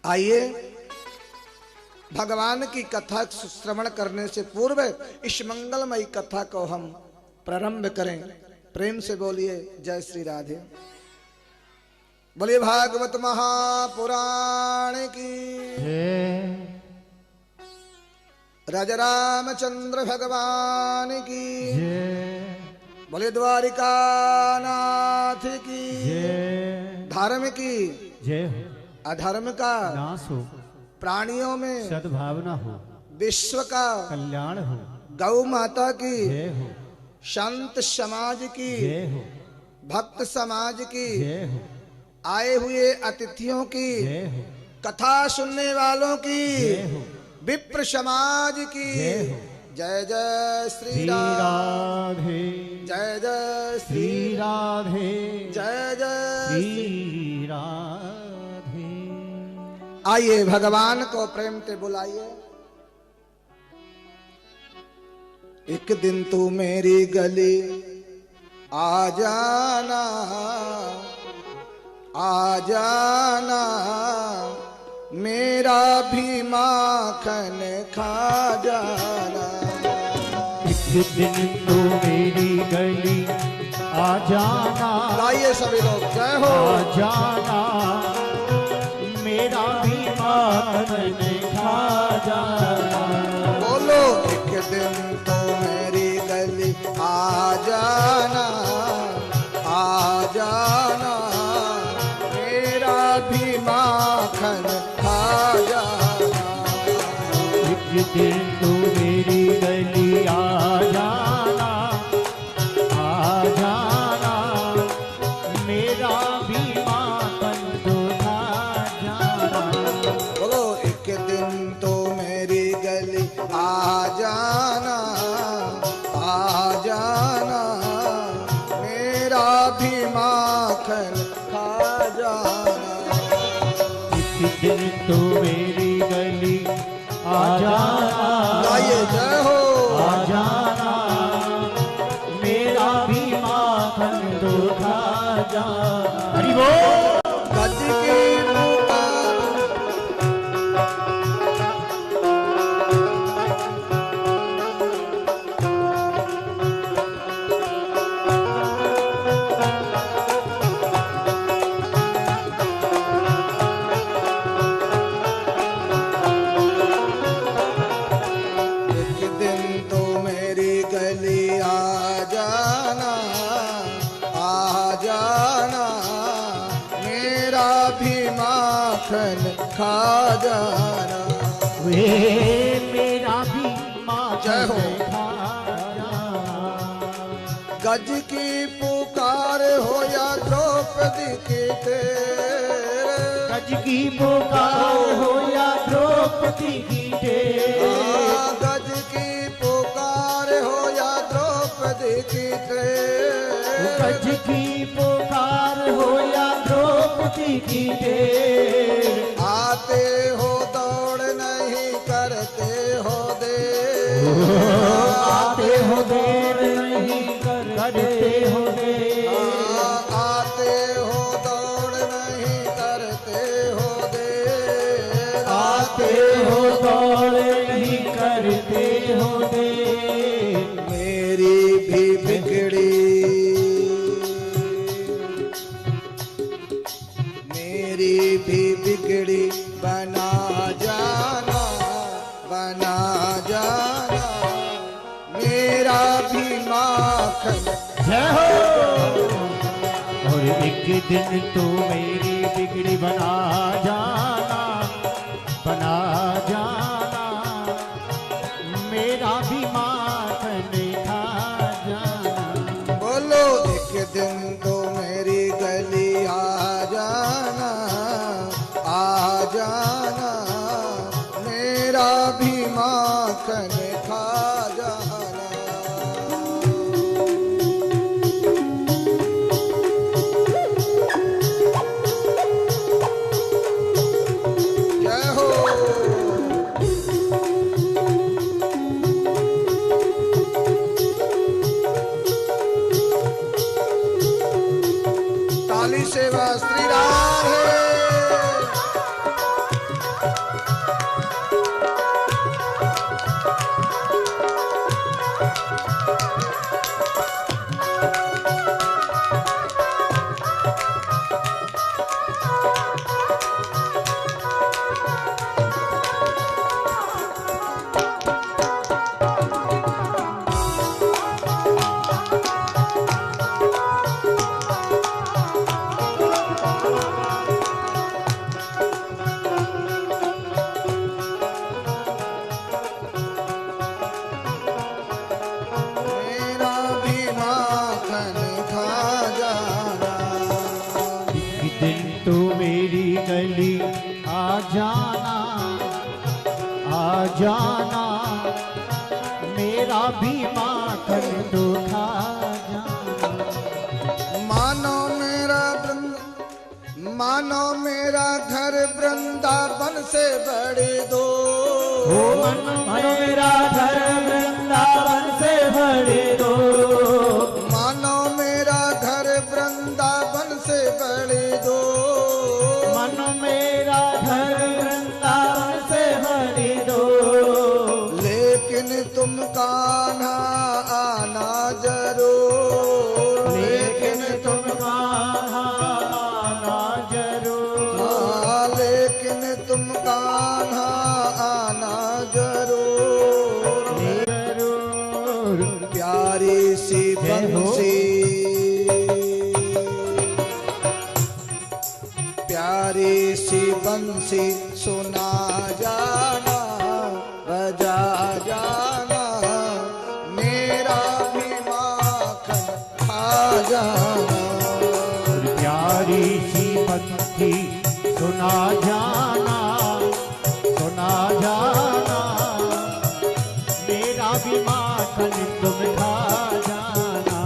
आइए भगवान की कथा श्रवण करने से पूर्व इस मंगलमयी कथा को हम प्रारंभ करें। प्रेम से बोलिए जय श्री राधे। बोलिए भागवत महापुराण की, राजा रामचंद्र भगवान की, बोले द्वारिका नाथ की, धर्म की अधर्म का नाश हो, प्राणियों में सद्भावना हो, विश्व का कल्याण हो, गौ माता की, जय हो, संत समाज की, जय हो, भक्त समाज की, जय हो, आए हुए अतिथियों की, जय हो, कथा सुनने वालों की, जय हो, विप्र समाज की, जय हो। जय जय श्री श्री राधे, जय जय श्री राधे, जय जय श्री राधे। आइए भगवान को प्रेम से बुलाइए। एक दिन तू मेरी गली आ जाना, आ जाना, मेरा भी माखन खा जाना। एक दिन तो मेरी गली आ जाना, गाइए सभी लोग जय हो। आ जाना, मेरा भी माखन खा जाना। बोलो एक दिन तो मेरी गली आ जाना, आ जाना, मेरा भी माखन खा जाना। एक दिन तो मेरी गली आ जाना, आ जाना, मेरा भी माखन तो खा जाना। बोलो एक दिन तो मेरी गली आ जाना, आ जाना, मेरा भी माखन खा जाना। एक दिन तो मेरी गली आ जाना, गाइए जय हो। आ जाना, मेरा भी माखन तो खा जाना। हरि बोल। गज की पुकार, एक दिन तो मेरी गली आ जाना, आ जाना, मेरा भी माखन खा जाना। वे मेरा भी जय हो। माखन खा जाना। गज की पुकार हो या द्रौपदी की तेरे, गज की पुकार हो या द्रौपदी की ढेर। गज की पुकार हो या द्रौपदी की तेरे, गज की पुकार हो या द्रौपदी की ढेर। आते हो दौड़ नहीं करते हो देर, आते हो देर नहीं करते हो देर। आते हो दौड़ नहीं करते हो देर, आते हो दौड़ नहीं करते हो देर। मेरी भी बिगड़ी, मेरी भी बिगड़ी बना जाना, बना जाना, मेरा भी माखन। जय हो। और एक दिन तो मेरी बिगड़ी बना जाना, बना जाना, मेरा भी माखन खा जाना। बोलो एक दिन तो मेरी गली आ जाना, आ जाना, मेरा भी माखन खा जाना। आ जाना, आ जाना, मेरा भी माखन तो खा जाना। मानो मेरा घर वृंदावन से बड़ी दो, मानो मेरा घर वृंदावन से बड़ी दो, मानो मेरा घर वृंदावन से बड़ी दो, मानो मेरा घर वृंदावन से बड़ी दो। लेकिन तुम कान्हा आना जरूर, लेकिन तुम कान्हा आना जरूर, हाँ, लेकिन तुम कान्हा आना जरूर। जरूर। प्यारी सी बंसी, प्यारी सी बंसी सुना जाना, बजा जाना, मेरा भी माखन खा जाना। प्यारी सी बंसी सुना जाना, सुना जाना, मेरा भी माखन तुम खा जाना।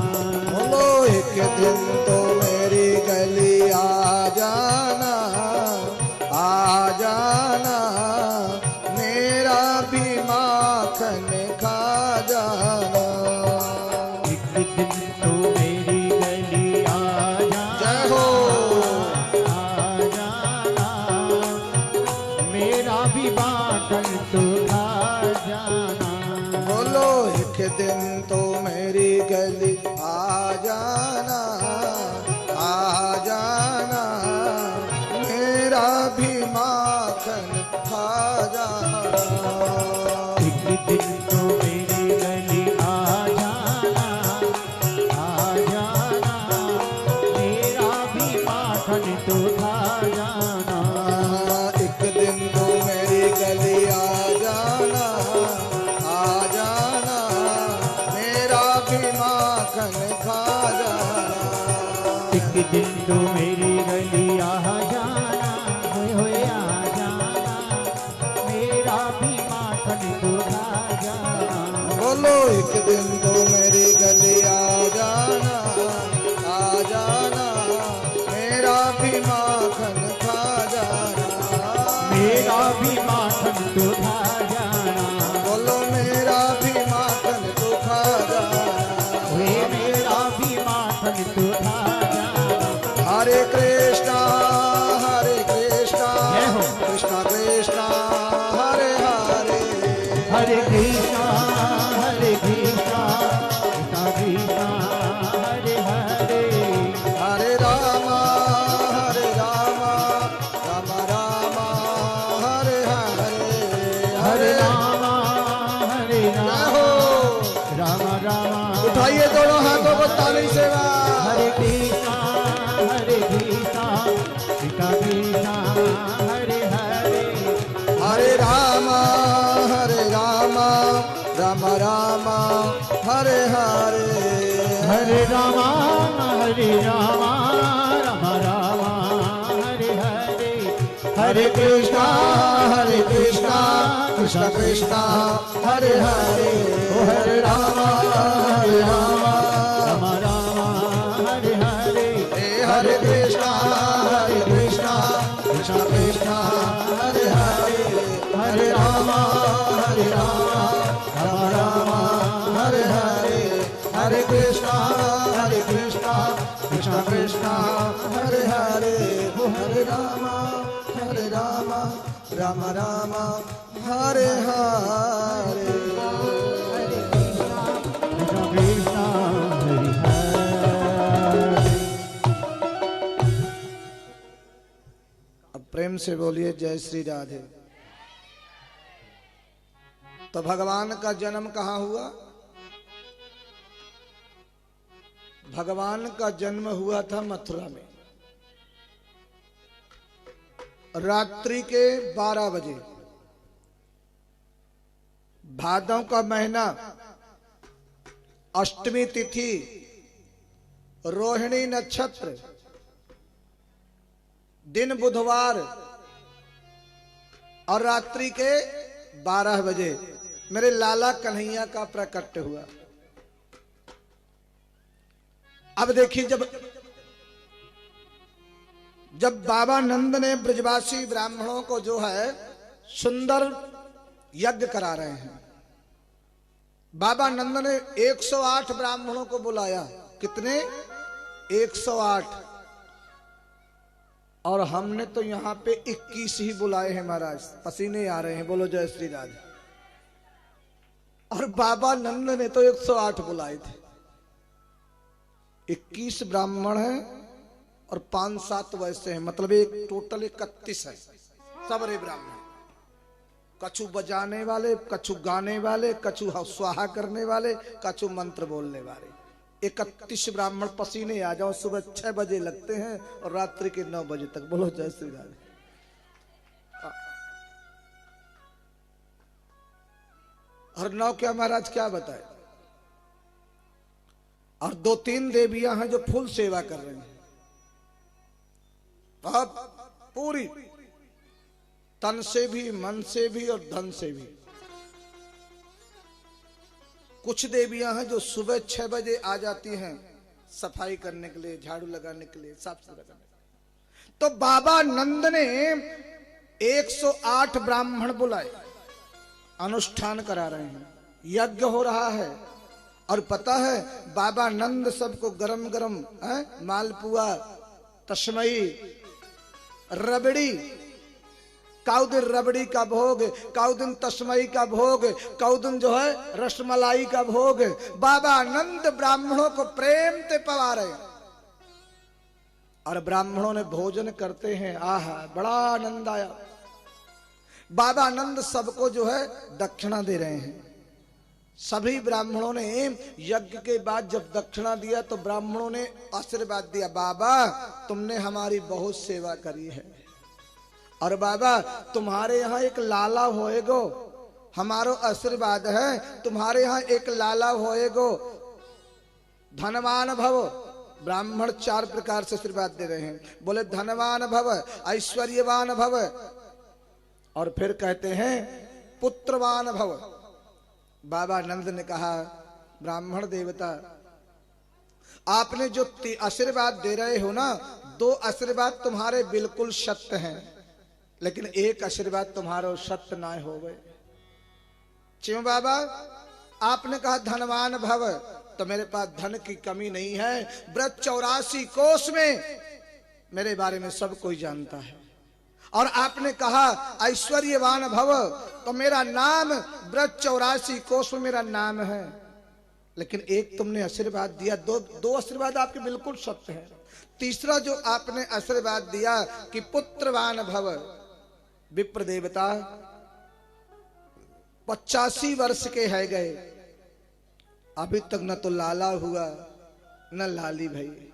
बोलो एक दिन तो मेरी गली आ जाना, आ जाना, मेरा भी माखन खा जाना। एक दिन तो मेरी गली आ जाना, जय हो। आ जाना, मेरा भी माखन तो खा जाना। बोलो एक दिन तो मेरी गली आ जाना, आ जाना, मेरा भी माखन खा जाना। एक दिन तो मेरी गली आ जाना, आ जाना, मेरा भी माखन तो खा जाना। एक दिन तो मेरी गली आ जाना, आ जाना, मेरा भी माखन खा जाना। एक दिन तो मेरी गली आ जाना, होए आ जाना, मेरा भी माखन तो खा जाना। बोलो एक दिन तो मेरी गली आ जाना, आ जाना, मेरा भी माखन खा जाना। मेरा भी माखन तो खा जाना। बोलो मेरा भी माखन तो खा जाना। वे मेरा भी माखन तो खा जाना। हरे कृष्णा, हरे कृष्णा, जय हो। कृष्णा कृष्णा, हरे हरे, हरे कृष्णा, हरे कृष्णा, कृष्णा कृष्णा, हरे हरे, हरे रामा, राम राम, हरे हरे, हरे रामा, हरे जय राम, हो। राम राम। उठाइए दोनों हाथों को ताली से। हरे कृष्णा, कृष्णा कृष्णा, हरे हरे, हरे राम, राम राम, हरे हरे, हरे राम, हरे राम, राम राम, हरे हरे, हरे कृष्णा, कृष्णा कृष्णा, हरे हरे, हरे राम, राम राम, हरे हरे, हरे कृष्णा, कृष्णा कृष्णा, हरे हरे, हरे राम, राम राम, हरे हरे, हरे कृष्णा, कृष्णा कृष्णा, हरे हरे, हरे राम, राम राम, हरे हरे। कृष्णा कृष्णा, हरे हरे। अब प्रेम से बोलिए जय श्री राधे। तो भगवान का जन्म कहाँ हुआ? भगवान का जन्म हुआ था मथुरा में, रात्रि के 12 बजे, भादों का महीना, अष्टमी तिथि, रोहिणी नक्षत्र, दिन बुधवार, और रात्रि के 12 बजे मेरे लाला कन्हैया का प्रकट हुआ। अब देखिए, जब बाबा नंद ने ब्रजवासी ब्राह्मणों को जो है सुंदर यज्ञ करा रहे हैं, बाबा नंद ने 108 ब्राह्मणों को बुलाया। कितने? 108। और हमने तो यहां पे 21 ही बुलाए हैं महाराज, पसीने आ रहे हैं, बोलो जय श्री राधे। और बाबा नंद ने तो 108 बुलाए थे। 21 ब्राह्मण हैं और 5-7 वैसे हैं, मतलब एक टोटल 31 है। सबरे ब्राह्मण, कछु बजाने वाले, कछु गाने वाले, कछु स्वाहा करने वाले, कछु मंत्र बोलने वाले। 31 ब्राह्मण पसीने आ जाओ। सुबह 6 बजे लगते हैं और रात्रि के 9 बजे तक। बोलो जय श्री राधे। और 9 क्या महाराज, क्या बताए। और 2-3 देवियां हैं जो फुल सेवा कर रही हैं। अब पूरी तन से भी, मन से भी और धन से भी। कुछ देवियां हैं जो सुबह 6 बजे आ जाती हैं सफाई करने के लिए, झाड़ू लगाने के लिए, साफ सुथरा करने के लिए। तो बाबा नंद ने 108 ब्राह्मण बुलाए, अनुष्ठान करा रहे हैं, यज्ञ हो रहा है। और पता है बाबा नंद सबको गरम गरम मालपुआ, तस्मई, रबड़ी, काउ दिन रबड़ी का भोग, काउ दिन तस्मई का भोग, काउ दिन जो है रसमलाई का भोग बाबा नंद ब्राह्मणों को प्रेम से पवा रहे। और ब्राह्मणों ने भोजन करते हैं, आहा बड़ा आनंद आया। बाबा नंद सबको जो है दक्षिणा दे रहे हैं। सभी ब्राह्मणों ने यज्ञ के बाद जब दक्षिणा दिया तो ब्राह्मणों ने आशीर्वाद दिया, बाबा तुमने हमारी बहुत सेवा करी है, और बाबा तुम्हारे यहाँ एक लाला होएगो, हमारो आशीर्वाद है तुम्हारे यहाँ एक लाला होएगो, धनवान भव। ब्राह्मण 4 प्रकार से आशीर्वाद दे रहे हैं। बोले धनवान भव, ऐश्वर्यवान भव, और फिर कहते हैं पुत्रवान भव। बाबा नंद ने कहा, ब्राह्मण देवता आपने जो आशीर्वाद दे रहे हो ना, 2 आशीर्वाद तुम्हारे बिल्कुल सत्य हैं, लेकिन एक आशीर्वाद तुम्हारो सत्य ना हो गए। क्यों बाबा? आपने कहा धनवान भव, तो मेरे पास धन की कमी नहीं है। ब्रज 84 कोस में मेरे बारे में सब कोई जानता है। और आपने कहा ऐश्वर्यवान भव, तो मेरा नाम ब्रज 84 कोस में मेरा नाम है। लेकिन एक तुमने आशीर्वाद दिया, दो आशीर्वाद आपके बिल्कुल सत्य है। तीसरा जो आपने आशीर्वाद दिया कि पुत्रवान भव, विप्र देवता 85 वर्ष के है गए, अभी तक न तो लाला हुआ न लाली भई,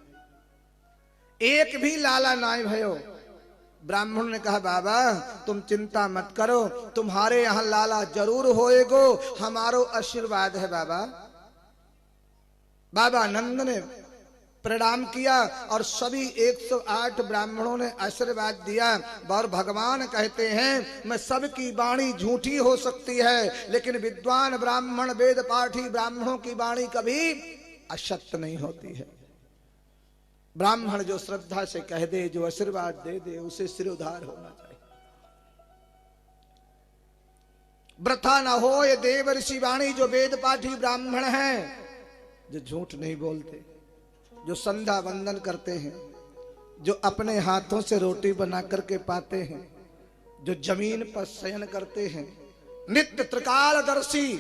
एक भी लाला ना भयो। ब्राह्मण ने कहा, बाबा तुम चिंता मत करो, तुम्हारे यहां लाला जरूर होएगो, हमारो आशीर्वाद है बाबा। बाबा नंद ने प्रणाम किया और सभी 108 ब्राह्मणों ने आशीर्वाद दिया। और भगवान कहते हैं, मैं सबकी वाणी झूठी हो सकती है, लेकिन विद्वान ब्राह्मण, वेद पाठी ब्राह्मणों की वाणी कभी असत्य नहीं होती है। ब्राह्मण जो श्रद्धा से कह दे, जो आशीर्वाद दे दे, उसे सिरोधार होना चाहिए। वृथा न हो ये देव ऋषि वाणी, जो वेद पाठी ब्राह्मण हैं, जो झूठ नहीं बोलते, जो संध्या वंदन करते हैं, जो अपने हाथों से रोटी बना करके पाते हैं, जो जमीन पर शयन करते हैं, नित्य त्रिकालदर्शी,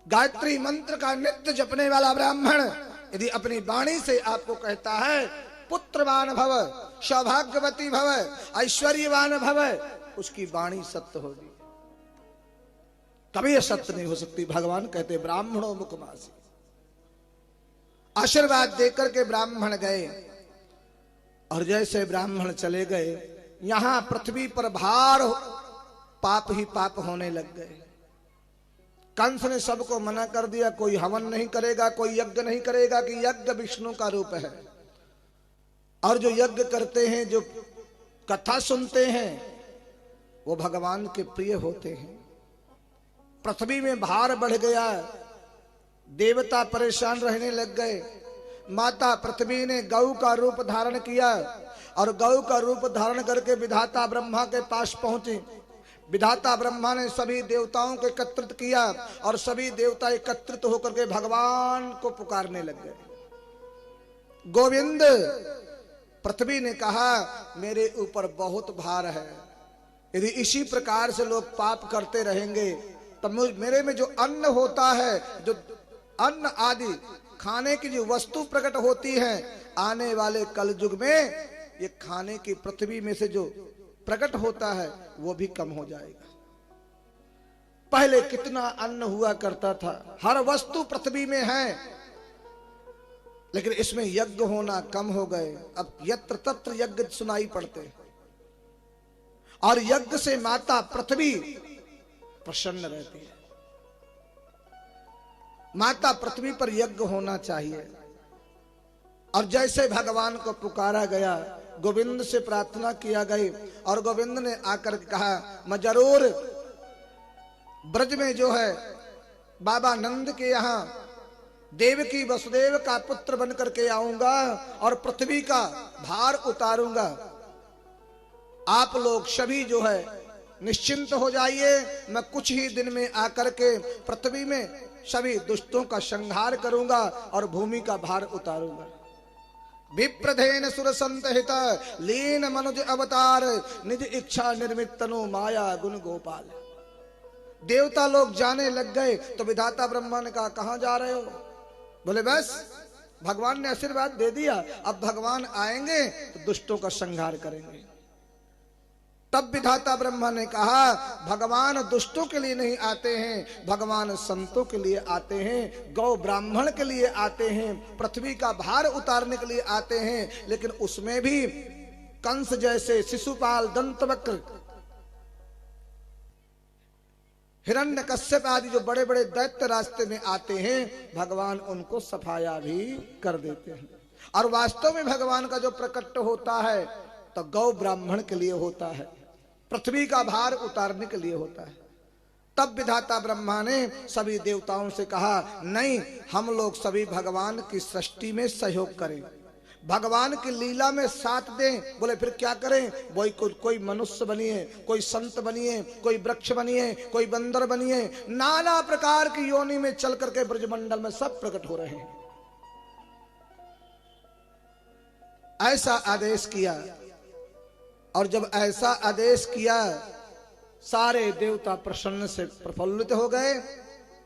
गायत्री मंत्र का नित्य जपने वाला ब्राह्मण यदि अपनी वाणी से आपको कहता है पुत्रवान भव, सौभाग्यवती भव, ऐश्वर्यवान भव, उसकी वाणी सत्य होगी, कभी असत्य नहीं हो सकती। भगवान कहते ब्राह्मणों मुखमासी। आशीर्वाद देकर के ब्राह्मण गए, और जैसे ब्राह्मण चले गए, यहां पृथ्वी पर भार पाप ही पाप होने लग गए। कंस ने सबको मना कर दिया, कोई हवन नहीं करेगा, कोई यज्ञ नहीं करेगा, कि यज्ञ विष्णु का रूप है। और जो यज्ञ करते हैं, जो कथा सुनते हैं, वो भगवान के प्रिय होते हैं। पृथ्वी में भार बढ़ गया, देवता परेशान रहने लग गए। माता पृथ्वी ने गौ का रूप धारण किया और गौ का रूप धारण करके विधाता ब्रह्मा के पास पहुंचे। विधाता ब्रह्मा ने सभी देवताओं को एकत्रित किया और सभी देवता एकत्रित होकर के भगवान को पुकारने लग गए। गोविंद, पृथ्वी ने कहा मेरे ऊपर बहुत भार है, यदि इसी प्रकार से लोग पाप करते रहेंगे तो मेरे में जो अन्न होता है, जो अन्न आदि खाने की जो वस्तु प्रकट होती है, आने वाले कलयुग में ये खाने की पृथ्वी में से जो प्रकट होता है वो भी कम हो जाएगा। पहले कितना अन्न हुआ करता था, हर वस्तु पृथ्वी में है, लेकिन इसमें यज्ञ होना कम हो गए। अब यत्र तत्र यज्ञ सुनाई पड़ते और यज्ञ से माता पृथ्वी प्रसन्न रहती है। माता पृथ्वी पर यज्ञ होना चाहिए। और जैसे भगवान को पुकारा गया, गोविंद से प्रार्थना किया गई और गोविंद ने आकर कहा मैं जरूर ब्रज में जो है बाबा नंद के यहाँ देवकी वसुदेव का पुत्र बन करके आऊंगा और पृथ्वी का भार उतारूंगा। आप लोग सभी जो है निश्चिंत हो जाइए, मैं कुछ ही दिन में आकर के पृथ्वी में सभी दुष्टों का संहार करूंगा और भूमि का भार उतारूंगा। विप्रधेन सुर संतहित लीन मनुज अवतार निज इच्छा निर्मित तनु माया गुण गोपाल। देवता लोग जाने लग गए तो विधाता ब्रह्मा ने कहा कहां जा रहे हो? बोले बस भगवान ने आशीर्वाद दे दिया, अब भगवान आएंगे तो दुष्टों का संहार करेंगे। तब विधाता ब्रह्मा ने कहा भगवान दुष्टों के लिए नहीं आते हैं, भगवान संतों के लिए आते हैं, गौ ब्राह्मण के लिए आते हैं, पृथ्वी का भार उतारने के लिए आते हैं। लेकिन उसमें भी कंस जैसे, शिशुपाल, दंतवक्र, हिरण्यकश्यप आदि जो बड़े बड़े दैत्य रास्ते में आते हैं, भगवान उनको सफाया भी कर देते हैं। और वास्तव में भगवान का जो प्रकट होता है तो गौ ब्राह्मण के लिए होता है, पृथ्वी का भार उतारने के लिए होता है। तब विधाता ब्रह्मा ने सभी देवताओं से कहा नहीं, हम लोग सभी भगवान की सृष्टि में सहयोग करें, भगवान की लीला में साथ दें। बोले फिर क्या करें? वही कोई मनुष्य बनिए, कोई संत बनिए, कोई वृक्ष बनिए, कोई बंदर बनिए, नाना प्रकार की योनि में चल करके ब्रजमंडल में सब प्रकट हो रहे हैं। ऐसा आदेश किया और जब ऐसा आदेश किया सारे देवता प्रसन्न से प्रफुल्लित हो गए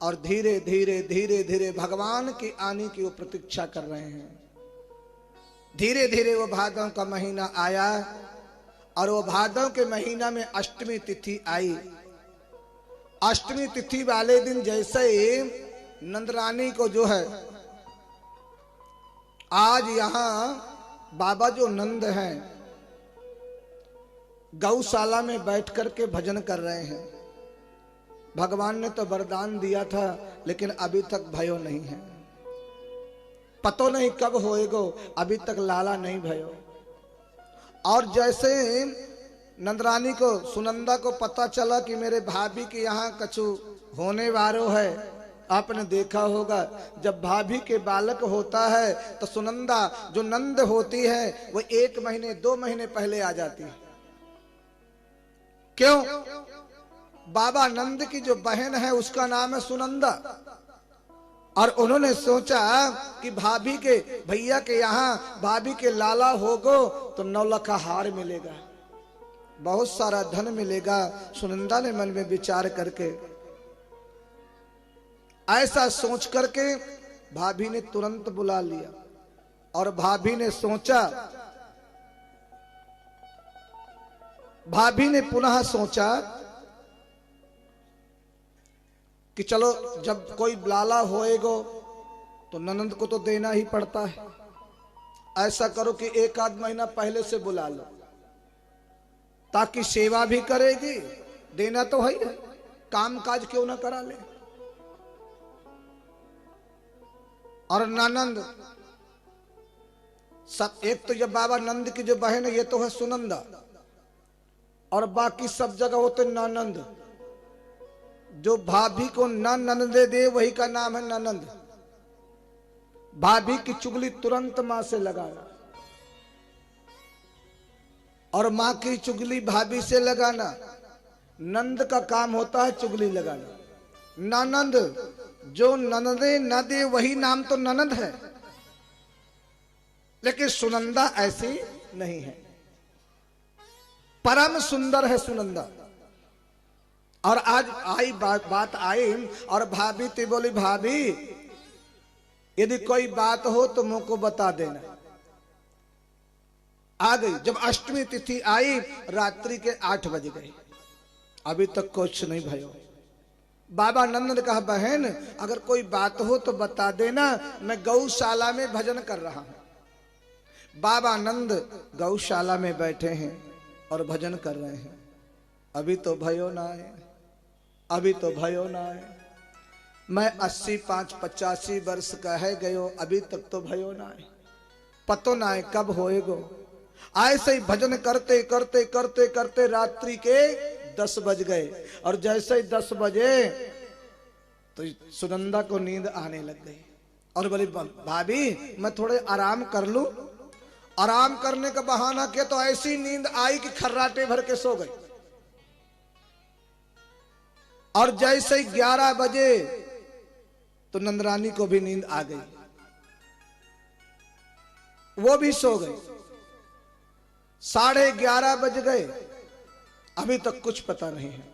और धीरे धीरे धीरे धीरे भगवान की आने की वो प्रतीक्षा कर रहे हैं। धीरे धीरे वो भादव का महीना आया और वो भादव के महीना में अष्टमी तिथि आई। अष्टमी तिथि वाले दिन जैसे नंदरानी को जो है आज यहां बाबा जो नंद हैं गौशाला में बैठ करके भजन कर रहे हैं। भगवान ने तो वरदान दिया था लेकिन अभी तक भयो नहीं है, पतो नहीं कब होएगो, अभी तक लाला नहीं भयो। और जैसे नंदरानी को, सुनंदा को पता चला कि मेरे भाभी के यहाँ कछु होने वालो है, आपने देखा होगा जब भाभी के बालक होता है तो सुनंदा जो नंद होती है वो 1 महीने 2 महीने पहले आ जाती है। क्यों? बाबा नंद की जो बहन है उसका नाम है सुनंदा और उन्होंने सोचा कि भाभी के भैया के यहाँ भाभी के लाला होगो तो 9 लाख हार मिलेगा, बहुत सारा धन मिलेगा। सुनंदा ने मन में विचार करके ऐसा सोच करके भाभी ने तुरंत बुला लिया और भाभी ने सोचा, भाभी ने पुनः सोचा कि चलो जब कोई लाला होएगो तो ननंद को तो देना ही पड़ता है, ऐसा करो कि 1 आध महीना पहले से बुला लो ताकि सेवा भी करेगी, देना तो है ही है, काम काज क्यों ना करा ले। और ननंद सब, एक तो जब बाबा नंद की जो बहन है ये तो है सुनंदा और बाकी सब जगह होते ननंद। जो भाभी को न ननदे दे वही का नाम है ननंद। भाभी की चुगली तुरंत मां से लगाना और मां की चुगली भाभी से लगाना। नंद का काम होता है चुगली लगाना। ननंद जो ननदे न दे वही नाम तो ननंद है, लेकिन सुनंदा ऐसी नहीं है। परम सुंदर है सुनंदा। और आज आई बात आई और भाभी थी बोली भाभी यदि कोई बात हो तो मुझको बता देना। आ गई। जब अष्टमी तिथि आई रात्रि के 8 बज गए, अभी तक कुछ नहीं भयो। बाबा नंद ने कहा बहन अगर कोई बात हो तो बता देना, मैं गौशाला में भजन कर रहा हूं। बाबा नंद गौशाला में बैठे हैं और भजन कर रहे हैं। अभी तो भयो ना आए, अभी तो भयो ना आए। मैं 85 वर्ष का है गयो, अभी तक तो भयो ना आए। पतो ना आए कब होएगो। ऐसे ही भजन करते करते करते करते रात्रि के 10 बज गए। और जैसे ही 10 बजे तो सुनंदा को नींद आने लग गई और बोली भाभी मैं थोड़े आराम कर लूं। आराम करने का बहाना किया तो ऐसी नींद आई कि खर्राटे भर के सो गई। और जैसे ही 11 बजे तो नंदरानी को भी नींद आ गई, वो भी सो गई। 11:30 बज गए, अभी तक कुछ पता नहीं है।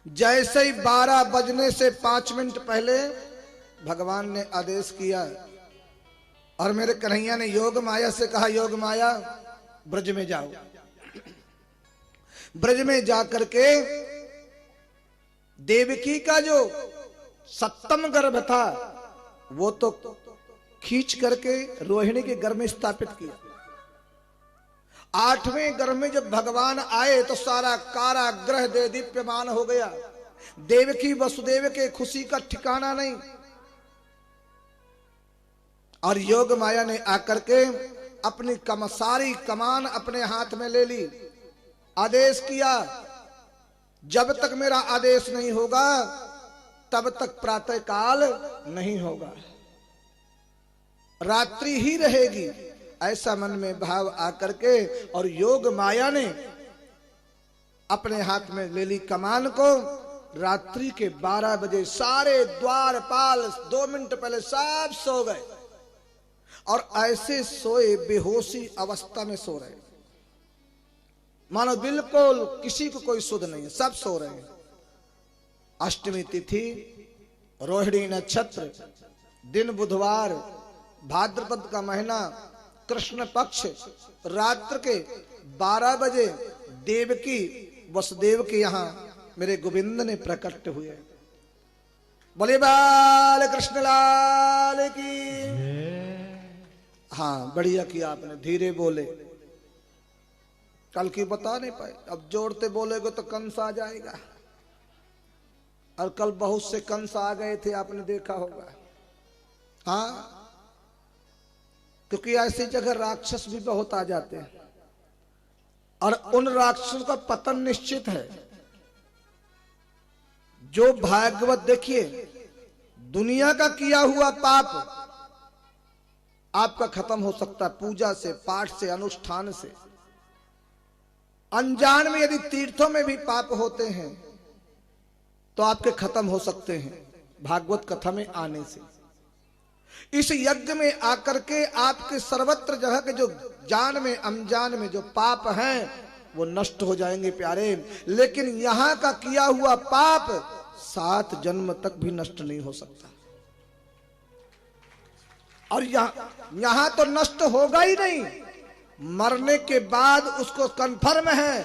जैसे ही 12 बजने से 5 मिनट पहले भगवान ने आदेश किया और मेरे कन्हैया ने योग माया से कहा योग माया ब्रज में जाओ। ब्रज में जाकर के देवकी का जो 7वां गर्भ था वो तो खींच करके रोहिणी के गर्भ में स्थापित किया। 8वें गर्भ में जब भगवान आए तो सारा कारागृह दे दीप्यमान हो गया। देवकी वसुदेव के खुशी का ठिकाना नहीं। और योग माया ने आकर के अपनी सारी कमान अपने हाथ में ले ली। आदेश किया जब तक मेरा आदेश नहीं होगा तब तक प्रातः काल नहीं होगा, रात्रि ही रहेगी। ऐसा मन में भाव आकर के और योग माया ने अपने हाथ में ले ली कमान को। रात्रि के 12 बजे सारे द्वारपाल 2 मिनट पहले सब सो गए और ऐसे सोए बेहोशी अवस्था में सो रहे, मानो बिल्कुल किसी को कोई सुध नहीं है, सब सो रहे हैं। अष्टमी तिथि, रोहिणी नक्षत्र, दिन बुधवार, भाद्रपद का महीना, कृष्ण पक्ष, रात्र के 12 बजे देवकी वसुदेव के यहाँ मेरे गोविंद ने प्रकट हुए। बोले बाल कृष्ण लाल की। हाँ बढ़िया किया आपने, धीरे बोले, कल की बता नहीं पाए। अब जोड़ते बोलेगे तो कंस आ जाएगा, और कल बहुत से कंस आ गए थे आपने देखा होगा। हाँ क्योंकि ऐसी जगह राक्षस भी बहुत आ जाते हैं और उन राक्षसों का पतन निश्चित है। जो भागवत देखिए, दुनिया का किया हुआ पाप आपका खत्म हो सकता है पूजा से, पाठ से, अनुष्ठान से। अनजान में यदि तीर्थों में भी पाप होते हैं तो आपके खत्म हो सकते हैं भागवत कथा में आने से। इस यज्ञ में आकर के आपके सर्वत्र जगह के जो जान में अनजान में जो पाप हैं वो नष्ट हो जाएंगे प्यारे। लेकिन यहां का किया हुआ पाप 7 जन्म तक भी नष्ट नहीं हो सकता। और यहां तो नष्ट होगा ही नहीं, मरने के बाद उसको कन्फर्म है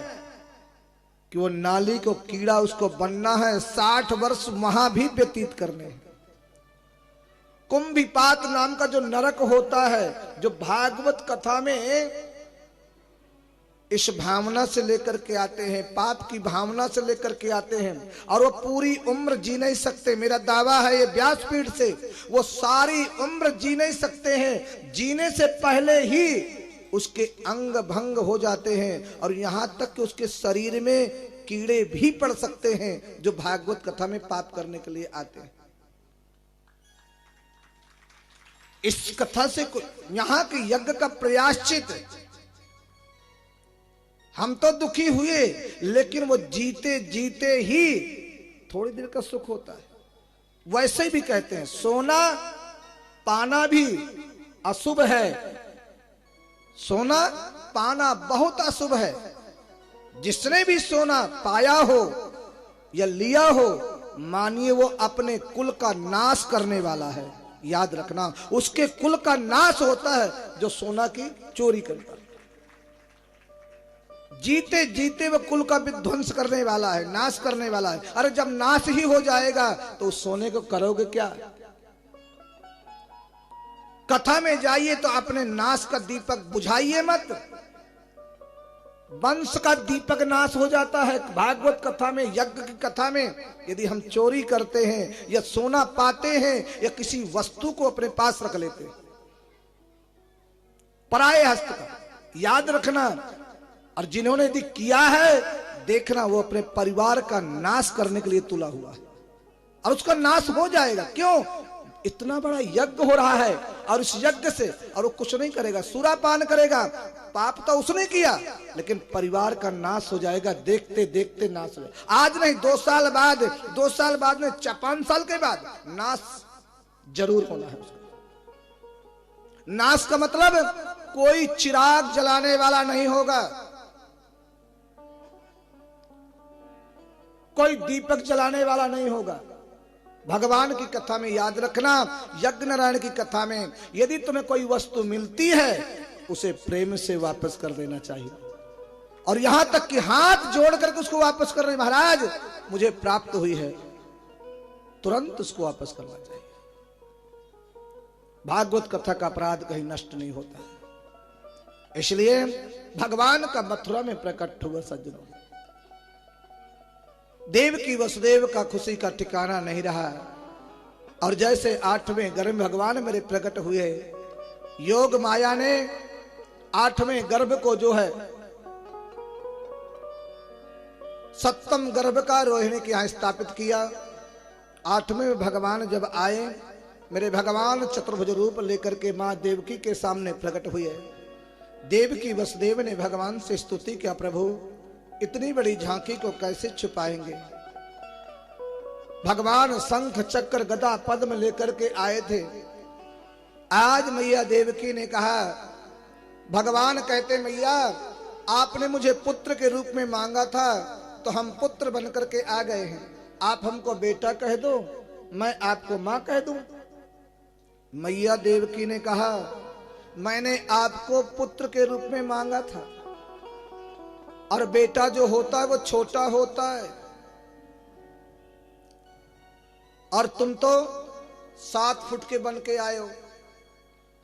कि वो नाली को कीड़ा उसको बनना है, 60 वर्ष वहां भी व्यतीत करने हैं। कुंभिपात नाम का जो नरक होता है, जो भागवत कथा में इस भावना से लेकर के आते हैं, पाप की भावना से लेकर के आते हैं, और वो पूरी उम्र जी नहीं सकते। मेरा दावा है ये व्यासपीठ से, वो सारी उम्र जी नहीं सकते हैं। जीने से पहले ही उसके अंग भंग हो जाते हैं और यहां तक कि उसके शरीर में कीड़े भी पड़ सकते हैं जो भागवत कथा में पाप करने के लिए आते हैं। इस कथा से यहां के यज्ञ का प्रयाश्चित, हम तो दुखी हुए लेकिन वो जीते जीते ही थोड़ी देर का सुख होता है। वैसे भी कहते हैं सोना पाना भी अशुभ है, सोना पाना बहुत अशुभ है। जिसने भी सोना पाया हो या लिया हो, मानिए वो अपने कुल का नाश करने वाला है। याद रखना, उसके कुल का नाश होता है जो सोना की चोरी करता है। जीते जीते वह कुल का विध्वंस करने वाला है, नाश करने वाला है। अरे जब नाश ही हो जाएगा तो उस सोने को करोगे क्या? कथा में जाइए तो अपने नाश का दीपक बुझाइए मत। वंश का दीपक नाश हो जाता है। भागवत कथा में, यज्ञ की कथा में यदि हम चोरी करते हैं या सोना पाते हैं या किसी वस्तु को अपने पास रख लेते हैं पराये हस्त का, याद रखना। और जिन्होंने यदि किया है, देखना वो अपने परिवार का नाश करने के लिए तुला हुआ है और उसका नाश हो जाएगा। क्यों? इतना बड़ा यज्ञ हो रहा है और इस यज्ञ से, और वो कुछ नहीं करेगा, सुरापान करेगा, पाप तो उसने किया लेकिन परिवार का नाश हो जाएगा। देखते देखते नाश हो जाएगा। आज नहीं, 2 साल बाद, 2 साल बाद में, 5 साल के बाद नाश जरूर होना है उसका। नाश का मतलब कोई चिराग जलाने वाला नहीं होगा, कोई दीपक जलाने वाला नहीं होगा। भगवान की कथा में याद रखना, यज्ञ नारायण की कथा में यदि तुम्हें कोई वस्तु मिलती है उसे प्रेम से वापस कर देना चाहिए। और यहां तक कि हाथ जोड़ करके उसको वापस कर रहे, महाराज मुझे प्राप्त हुई है, तुरंत उसको वापस करना चाहिए। भागवत कथा का अपराध कहीं नष्ट नहीं होता। इसलिए भगवान का मथुरा में प्रकट हुआ सज्जनों, देव की वसुदेव का खुशी का ठिकाना नहीं रहा। और जैसे 8वें गर्भ भगवान मेरे प्रकट हुए, योग माया ने 8वें गर्भ को जो है 7म गर्भ का रोहिणी के यहां स्थापित किया। 8वें में भगवान जब आए, मेरे भगवान चतुर्भुज रूप लेकर के मां देवकी के सामने प्रकट हुए। देवकी वसुदेव ने भगवान से स्तुति किया, प्रभु इतनी बड़ी झांकी को कैसे छुपाएंगे? भगवान शंख चक्र गदा पद्म लेकर के आए थे। आज मैया देवकी ने कहा, भगवान कहते मैया आपने मुझे पुत्र के रूप में मांगा था तो हम पुत्र बनकर के आ गए हैं, आप हमको बेटा कह दो, मैं आपको मां कह दूं। मैया देवकी ने कहा, मैंने आपको पुत्र के रूप में मांगा था और बेटा जो होता है वो छोटा होता है, और तुम तो 7 फुट के बन के आए हो,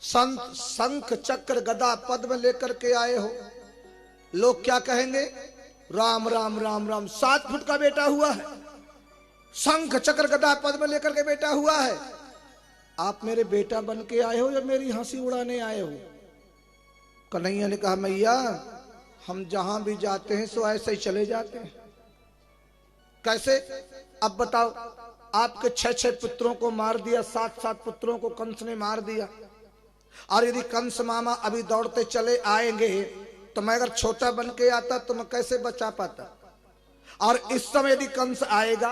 शंख चक्र गदा पद्म लेकर के आए हो। लोग क्या कहेंगे? राम राम राम राम, 7 फुट का बेटा हुआ है, शंख चक्र गदा पद्म लेकर के बेटा हुआ है, आप मेरे बेटा बन के आए हो या मेरी हंसी उड़ाने आए हो? कन्हैया ने कहा, मैया हम जहां भी जाते हैं सो ऐसे ही चले जाते हैं। कैसे? अब बताओ, आपके 6 पुत्रों को मार दिया, 7 पुत्रों को कंस ने मार दिया, और यदि कंस मामा अभी दौड़ते चले आएंगे तो मैं अगर छोटा बन के आता तो मैं कैसे बचा पाता? और इस समय यदि कंस आएगा